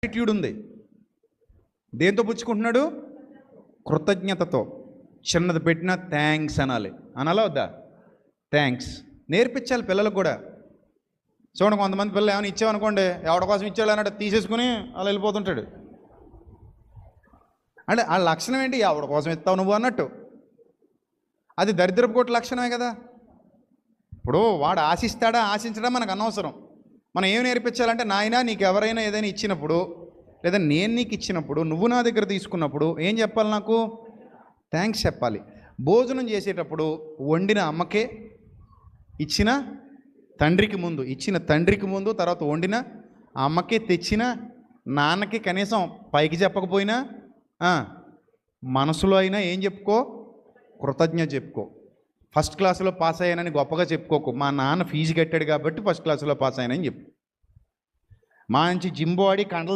Attitude ఉంది. దేంతో పుచ్చుకుంటున్నాడు? కృతజ్ఞతతో. చిన్నది పెట్టినా థ్యాంక్స్ అనాలి. అనాలా వద్దా? థ్యాంక్స్ నేర్పించాలి పిల్లలకు కూడా. చూడండి, కొంతమంది పిల్లలు ఏమైనా ఇచ్చామనుకోండి, ఎవరి కోసం ఇచ్చాడు అన్నట్టు తీసేసుకుని అలా వెళ్ళిపోతుంటాడు. అంటే ఆ లక్షణం ఏంటి? ఎవరి కోసం ఇస్తావు నువ్వు అన్నట్టు. అది దరిద్రపు కొట్టు లక్షణమే కదా. ఇప్పుడు వాడు ఆశిస్తాడా ఆశించడా మనకు అనవసరం. మనం ఏం నేర్పించాలంటే, నాయనా నీకు ఎవరైనా ఏదైనా ఇచ్చినప్పుడు, లేదా నేను నీకు ఇచ్చినప్పుడు, నువ్వు నా దగ్గర తీసుకున్నప్పుడు ఏం చెప్పాలి? నాకు థ్యాంక్స్ చెప్పాలి. భోజనం చేసేటప్పుడు వండిన అమ్మకే, ఇచ్చిన తండ్రికి ముందు, తర్వాత వండిన అమ్మకే, తెచ్చిన నాన్నకి కనీసం పైకి చెప్పకపోయినా మనసులో అయినా ఏం చెప్పుకో? కృతజ్ఞత చెప్పుకో. ఫస్ట్ క్లాసులో పాస్ అయ్యానని గొప్పగా చెప్పుకోకు. మా నాన్న ఫీజు కట్టాడు కాబట్టి ఫస్ట్ క్లాసులో పాస్ అయ్యానని చెప్పు. మంచి జింబో ఆడి కండలు